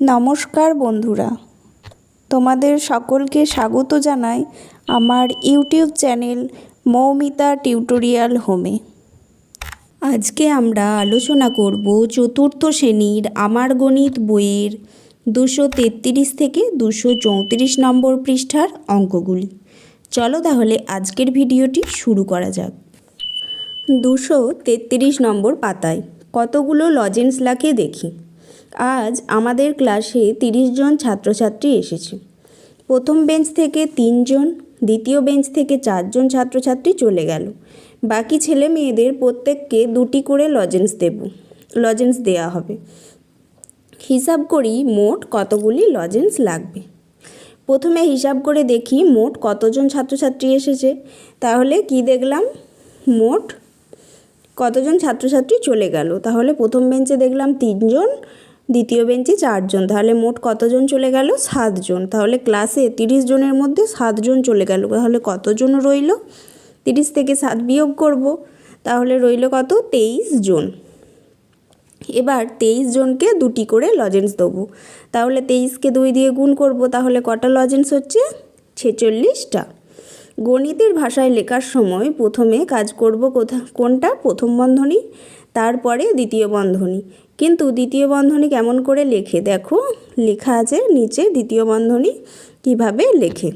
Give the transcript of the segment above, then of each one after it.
নমস্কার বন্ধুরা, তোমাদের সকলকে স্বাগত জানাই আমার ইউটিউব চ্যানেল মৌমিতা টিউটোরিয়াল হোমে। আজকে আমরা আলোচনা করব চতুর্থ শ্রেণীর আমার গণিত বইয়ের 233 থেকে 234 নম্বর পৃষ্ঠার অঙ্কগুলি। চলো তাহলে আজকের ভিডিওটি শুরু করা যাক। 233 নম্বর পাতায় কতগুলো লজেন্স লাগে দেখি। আজ আমাদের ক্লাসে 30 জন ছাত্রছাত্রী এসেছে। প্রথম বেঞ্চ থেকে 3 জন, দ্বিতীয় বেঞ্চ থেকে 4 জন ছাত্রছাত্রী চলে গেল। বাকি ছেলে মেয়েদের প্রত্যেককে 2টি করে লজেন্স দেওয়া হবে। হিসাব করি মোট কতগুলি লজেন্স লাগবে। প্রথমে হিসাব করে দেখি মোট কতজন ছাত্রছাত্রী এসেছে। তাহলে কি দেখলাম, মোট কতজন ছাত্রছাত্রী চলে গেল। তাহলে প্রথম বেঞ্চে দেখলাম 3 জন, দ্বিতীয় বেঞ্চে 4 জন, তাহলে মোট কতজন চলে গেল? 7 জন। তাহলে ক্লাসে 30 জনের মধ্যে 7 জন চলে গেল। তাহলে কতজন রইল? 30 থেকে 7 বিয়োগ করব, তাহলে রইল কত? 23 জন। এবার 23 জনকে 2টি করে লজেন্স দেবো। তাহলে 23কে 2 দিয়ে গুণ করব, তাহলে কটা লজেন্স হচ্ছে? 46টা। গণিতের ভাষায় লেখার সময় প্রথমে কাজ করব কোনটা? প্রথম বন্ধনী, তারপরে দ্বিতীয় বন্ধনী। কিন্তু দ্বিতীয় বন্ধনী কেমন করে লেখে দেখো, লেখা আছে নিচে দ্বিতীয় বন্ধনী কিভাবে লেখে।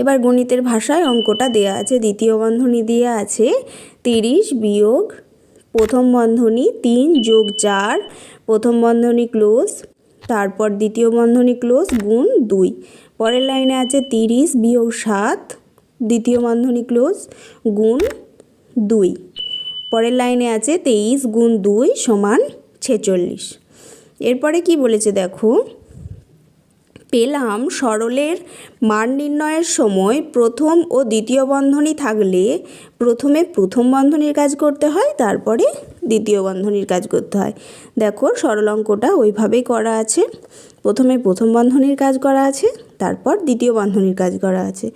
এবার গণিতের ভাষায় অঙ্কটা দেয়া আছে। দ্বিতীয় বন্ধনী দেয়া আছে 30 বিয়োগ প্রথম বন্ধনী 3 যোগ 4, প্রথম বন্ধনী ক্লোজ, তারপর দ্বিতীয় বন্ধনী ক্লোজ গুণ 2। পরের লাইনে আছে 30 বিয়োগ 7, দ্বিতীয় বন্ধনী ক্লোজ গুণ 2। পরের লাইনে আছে 23 গুণ 2 সমান 46। এরপরে কি বলেছে দেখো, পেলাম সরলের মান নির্ণয়ের সময় প্রথম ও দ্বিতীয় বন্ধনী থাকলে প্রথমে প্রথম বন্ধনীর কাজ করতে হয়, তারপরে দ্বিতীয় বন্ধনীর কাজ করতে হয়। দেখো সরল অঙ্কটা ওইভাবেই করা আছে। প্রথমে প্রথম বন্ধনীর কাজ করা আছে, তারপর দ্বিতীয় বন্ধনীর কাজ করা আছে।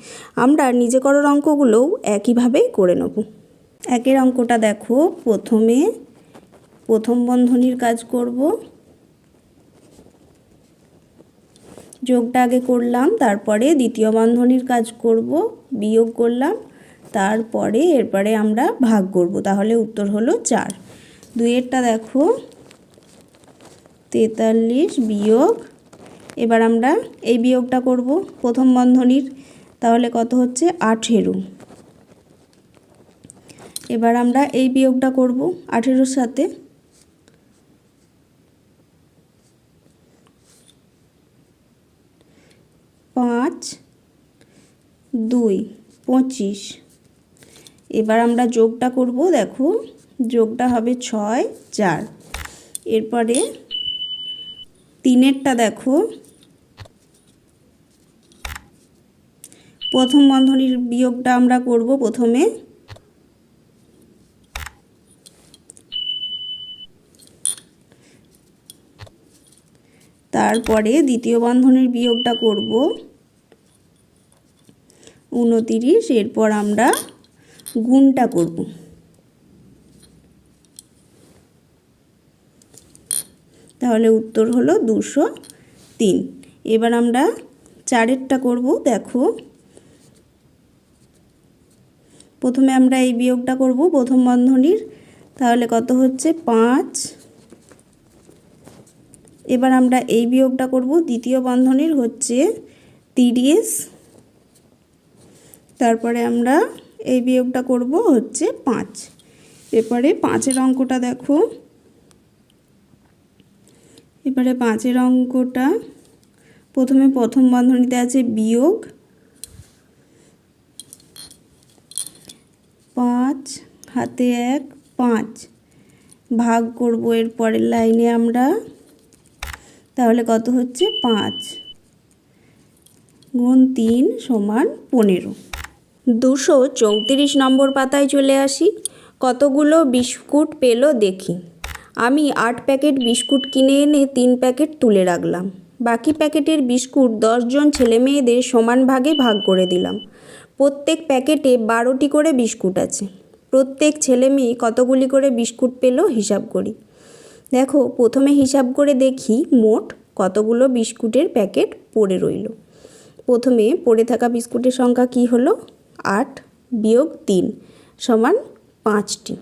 আমরা নিজে করার অঙ্কগুলোও একইভাবেই করে নেব। একের অঙ্কটা দেখো, প্রথমে প্রথম বন্ধনীর কাজ করব, যোগটা আগে করলাম, তারপরে দ্বিতীয় বন্ধনীর কাজ করব, বিয়োগ করলাম, তারপরে এরপরে আমরা ভাগ করব, তাহলে উত্তর হলো 4। দুইয়েরটা দেখো 43 বিয়োগ, এবার আমরা এই বিয়োগটা করব প্রথম বন্ধনীর, তাহলে কত হচ্ছে? 18। এবার আমরা এই বিয়োগটা করব 18-র সাথে, 5 2 25। এবার আমরা যোগটা করব, দেখো যোগটা হবে 6 4। এরপরে 3-এরটা দেখো, প্রথম বন্ধনীর বিয়োগটা আমরা করব প্রথমে, তারপরে দ্বিতীয় বন্ধনীর বিয়োগটা করব 29। এরপর আমরা গুণটা করব, তাহলে উত্তর হলো 203। এবার আমরা 4-এরটা করব, দেখো প্রথমে আমরা এই বিয়োগটা করব প্রথম বন্ধনীর, তাহলে কত হচ্ছে? 5। এবার আমরা এই বিয়োগটা করব দ্বিতীয় বন্ধনীর, হচ্ছে 30। তারপরে আমরা এই বিয়োগটা করব হচ্ছে 5। এরপরে 5-এর অঙ্কটা দেখো, এবারে 5-এর অঙ্কটা প্রথমে প্রথম বন্ধনীতে আছে বিয়োগ 5 হাতে 1 5, ভাগ করব এর পরের লাইনে আমরা, তাহলে কত হচ্ছে? 5 গুণ 3 সমান 15। 234 নম্বর পাতায় চলে আসি। কতগুলো বিস্কুট পেলো দেখি। আমি 8 প্যাকেট বিস্কুট কিনে এনে 3 প্যাকেট তুলে রাখলাম। বাকি প্যাকেটের বিস্কুট 10 জন ছেলেমেয়েদের সমান ভাগে ভাগ করে দিলাম। প্রত্যেক প্যাকেটে 12টি করে বিস্কুট আছে। প্রত্যেক ছেলে মেয়ে কতগুলি করে বিস্কুট পেলো হিসাব করি। দেখো প্রথমে হিসাব করে দেখি মোট কতগুলো বিস্কুটের প্যাকেট পড়ে রইল। প্রথমে পড়ে থাকা বিস্কুটের সংখ্যা কি হলো? 8 বিয়োগ 3 সমান 5টি।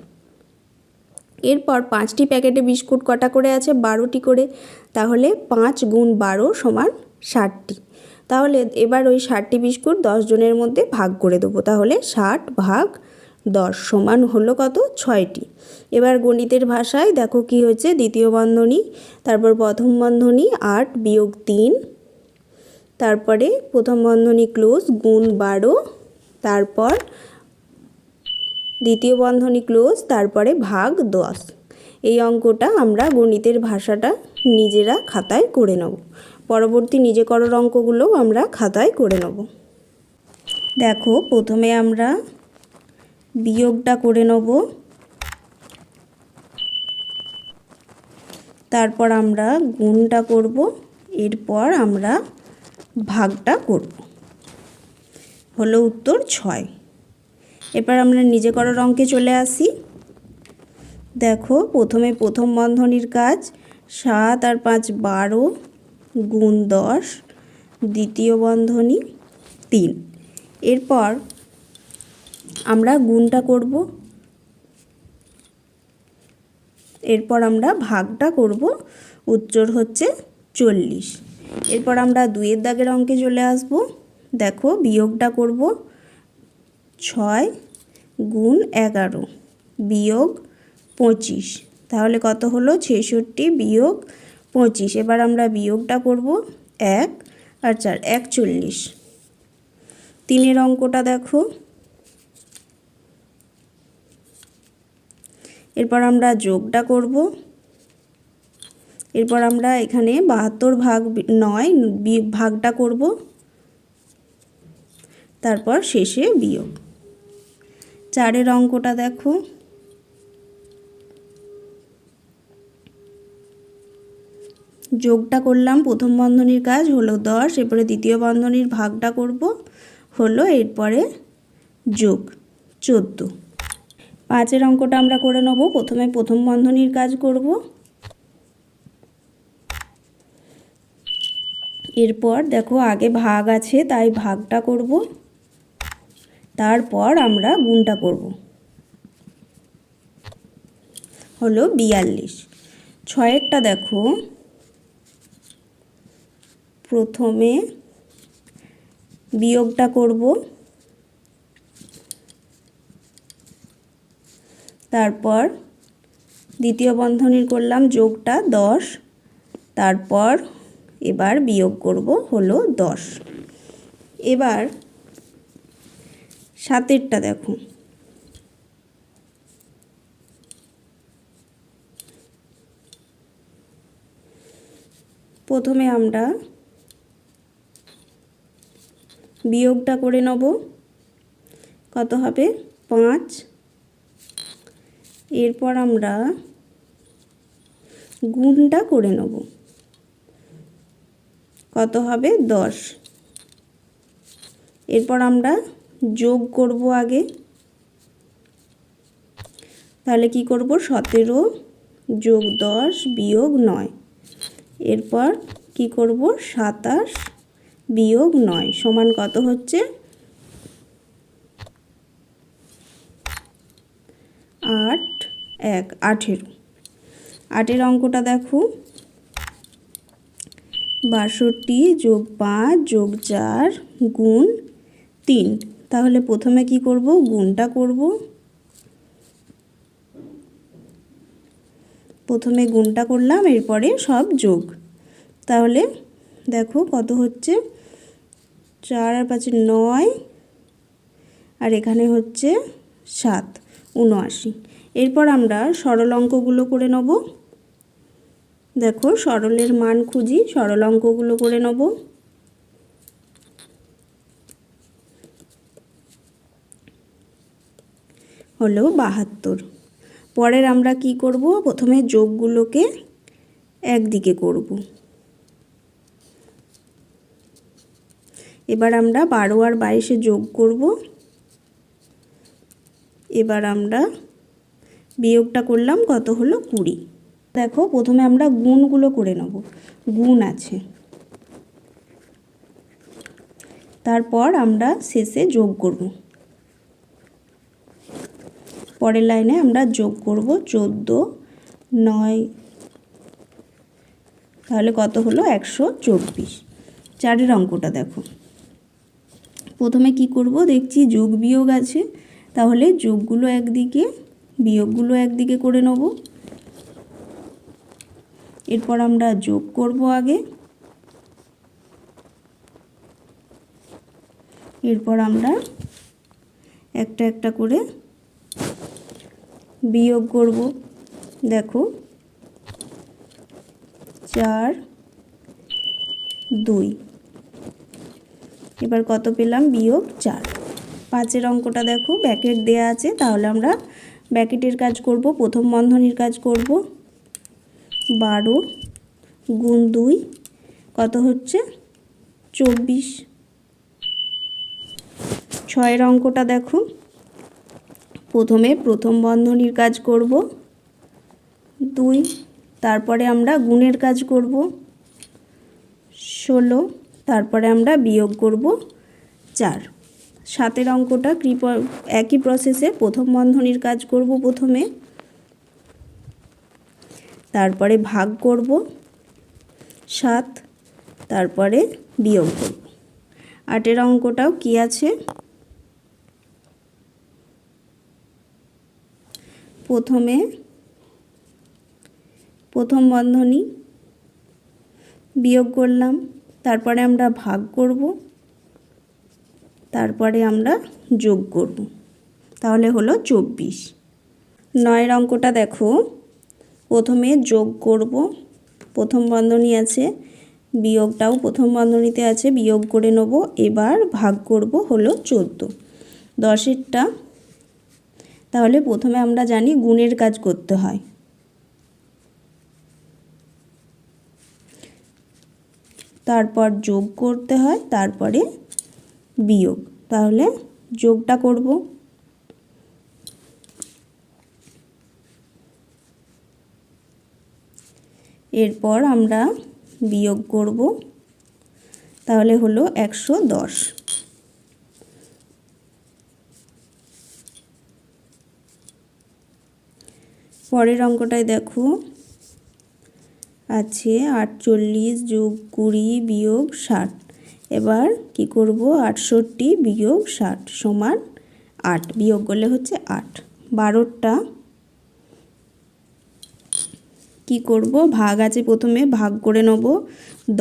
এরপর 5টি প্যাকেটে বিস্কুট কটা করে আছে? 12টি করে। তাহলে 5 গুণ 12 সমান 60টি। তাহলে এবার ওই 60টি বিস্কুট 10 জনের মধ্যে ভাগ করে দেবো। তাহলে 60 ভাগ 10 সমান হলো কত? 6টি। এবার গণিতের ভাষায় দেখো কি হয়েছে, দ্বিতীয় বন্ধনী, তারপর প্রথম বন্ধনী 8 বিয়োগ 3, তারপরে প্রথম বন্ধনী ক্লোজ গুণ 12, তারপর দ্বিতীয় বন্ধনী ক্লোজ, তারপরে ভাগ 10। এই অঙ্কটা আমরা গণিতের ভাষাটা নিজেরা খাতায় করে নেব। পরবর্তী নিজে করার অঙ্কগুলোও আমরা খাতায় করে নেব। দেখো প্রথমে আমরা বিয়োগটা করে নেব, তারপর আমরা গুণটা করব, এরপর আমরা ভাগটা করব। হলো উত্তর 6। এবার আমরা নিজে করার অঙ্কে চলে আসি। দেখো প্রথমে প্রথম বন্ধনীর কাজ 7 আর 5 12 গুণ 10, দ্বিতীয় বন্ধনী 3। এরপর আমরা গুণটা করব, এরপর আমরা ভাগটা করব, উত্তর হচ্ছে 40। এরপর আমরা 2-এর দাগের অঙ্কে চলে আসব। দেখো বিয়োগটা করব, 6 গুণ 11 বিয়োগ 25, তাহলে কত হলো? 66 বিয়োগ 25। এবার আমরা বিয়োগটা করব, 1 আর 4 41। 3-এর অঙ্কটা দেখো, এরপর আমরা যোগটা করব, এরপর আমরা এখানে 72 ভাগ 9 ভাগটা করব, তারপর শেষে বিয়োগ। 4-এর অঙ্কটা দেখো, যোগটা করলাম, প্রথম বন্ধনীর কাজ হলো 10, এরপরে দ্বিতীয় বন্ধনীর ভাগটা করব, হলো এরপরে যোগ 14। 5-এর অঙ্কটা আমরা করে নেব। প্রথমে প্রথম বন্ধনীর কাজ করব, এরপর দেখো আগে ভাগ আছে তাই ভাগটা করব, তারপর আমরা গুণটা করব, হলো 42। 6-এরটা দেখো, প্রথমে বিয়োগটা করব, তারপর দ্বিতীয় বন্ধনীর করলাম যোগটা 10, তারপর এবার বিয়োগ করব, হলো 10। এবার 7-এরটা দেখো, প্রথমে আমরা বিয়োগটা করে নেব, কত হবে? 5। এরপর আমরা গুণটা করে নেব, কত হবে? 10। এরপর আমরা যোগ করব আগে, তাহলে কি করব? 17 যোগ 10 বিয়োগ 9। এরপর কি করব? 27 বিয়োগ 9 সমান কত হচ্ছে? 8 1 18। 8-এর অঙ্কটা দেখো, 62 যোগ 5 যোগ 4 গুণ 3। তাহলে প্রথমে কি করব? গুণটা করব, প্রথমে গুণটা করলাম, এরপরে সব যোগ। তাহলে দেখো কত হচ্ছে? 4 আর 5 9, আর এখানে হচ্ছে 7 79। এরপর আমরা সরল অঙ্কগুলো করে নেব। দেখো সরলের মান খুঁজি, সরল অঙ্কগুলো করে নেব। হলো 72। পরের আমরা কি করব? প্রথমে যোগগুলোকে একদিকে করব। এবার আমরা 12 আর 22 যোগ করব। এবার আমরা বিয়োগটা করলাম, কত হলো? 20। দেখো প্রথমে আমরা গুণগুলো করে নেব। গুণ আছে, তারপর আমরা শেষে যোগ করব। পরের লাইনে আমরা যোগ করব 14 9, তাহলে কত হলো 124। চারের অঙ্কটা দেখো। প্রথমে কি করব, দেখছি যোগ বিয়োগ আছে, তাহলে যোগগুলো একদিকে বিয়োগগুলো একদিকে করে নেব। এরপর আমরা যোগ করব আগে, এরপর আমরা একটা একটা করে বিয়োগ করব। দেখো 4 2, এবার কত পেলাম, বিয়োগ 4। পাঁচের অঙ্কটা দেখো, ব্র্যাকেট দেয়া আছে, তাহলে আমরা ব্র্যাকেটের কাজ করব। প্রথম বন্ধনীর কাজ করব। 12 গুণ 2 কত হচ্ছে 24। ছয়ের অঙ্কটা দেখো, প্রথমে প্রথম বন্ধনীর কাজ করব 2, তারপরে আমরা গুণের কাজ করব 16, তারপরে আমরা বিয়োগ করব 4। সাতের অঙ্কটা একই প্রসেসে প্রথম বন্ধনীর কাজ করব প্রথমে, তারপরে ভাগ করব 7, তারপরে বিয়োগ করব। আটের অঙ্কটাও কি আছে, প্রথমে প্রথম বন্ধনী বিয়োগ করলাম, তারপরে আমরা ভাগ করব, তারপরে আমরা যোগ করব, তাহলে হলো 24। নয়ের অঙ্কটা দেখো, প্রথমে যোগ করব, প্রথম বন্ধনী আছে, বিয়োগটাও প্রথম বন্ধনীতে আছে, বিয়োগ করে নেব। এবার ভাগ করব, হলো 14। 10এরটা, তাহলে প্রথমে আমরা জানি গুণের কাজ করতে হয়, তারপর যোগ করতে হয়, তারপরে বিয়োগ। তাহলে যোগটা করব, এরপর আমরা বিয়োগ করব, তাহলে হলো 110। পরের অঙ্কটায় দেখো আছে 48 যোগ 20 বিয়োগ 60। এবার কি করব, 68 বিয়োগ 60 সমান 8, বিয়োগ করলে হচ্ছে 8। 12টা কি করব, ভাগ আছে, প্রথমে ভাগ করে নেব।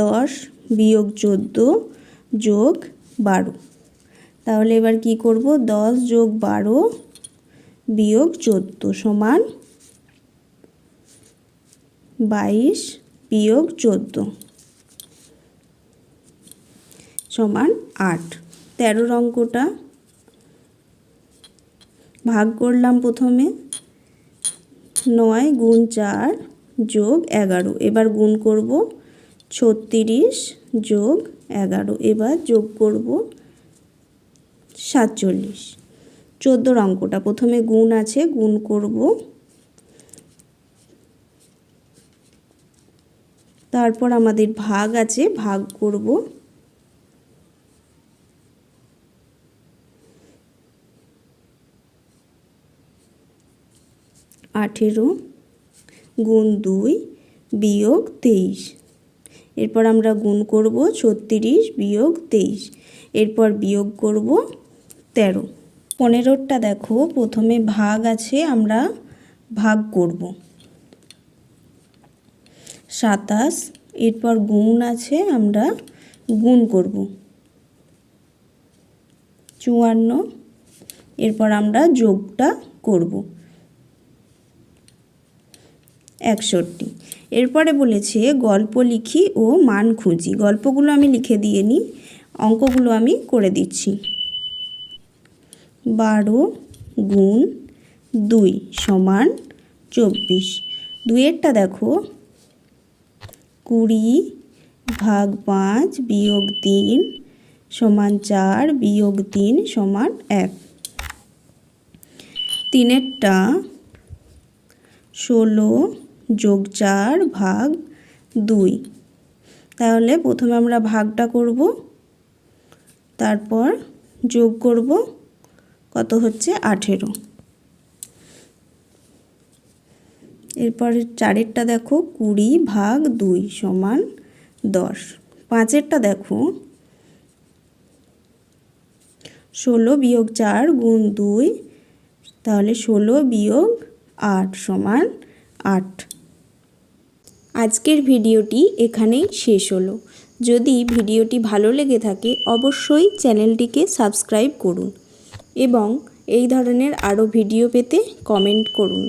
10 বিয়োগ 14 যোগ 12, তাহলে এবার কি করব, 10 যোগ 12 বিয়োগ 14 সমান 22 বিয়োগ 14 সমান 8। 13 অঙ্কটা ভাগ করলাম, প্রথমে 9 গুণ 4 যোগ 11, এবার গুণ করব 36 যোগ 11, এবার যোগ করব 47। 14 অঙ্কটা প্রথমে গুণ আছে, গুণ করব, তারপর আমাদের ভাগ আছে, ভাগ করব, 18 গুণ 2 বিয়োগ 23, এরপর আমরা গুণ করব 36 বিয়োগ 23, এরপর বিয়োগ করব 13। 15টা দেখো, প্রথমে ভাগ আছে, আমরা ভাগ করব 27, এরপর গুণ আছে, আমরা গুণ করব 54, এরপর আমরা যোগটা করব 61। এরপরে বলেছে গল্প লিখি ও মান খুঁজি। গল্পগুলো আমি লিখে দিয়ে নিই, অঙ্কগুলো আমি করে দিচ্ছি। 12 গুণ 2 সমান 24। 2এরটা দেখো, 20 ভাগ 5 বিয়োগ 3 সমান 4 বিয়োগ 3 সমান 1। 3এরটা 16 যোগ 4 ভাগ 2। তাহলে প্রথমে আমরা ভাগটা করব, তারপর যোগ করব, কত হচ্ছে 18। এরপর 4এরটা দেখো 20 ভাগ 2 সমান 10। 5এরটা দেখো 16 বিয়োগ 4 গুণ 2, তাহলে 16 বিয়োগ 8 সমান 8। আজকের ভিডিওটি এখানেই শেষ হলো। যদি ভিডিওটি ভালো লেগে থাকে অবশ্যই চ্যানেলটিকে সাবস্ক্রাইব করুন এবং এই ধরনের আরও ভিডিও পেতে কমেন্ট করুন।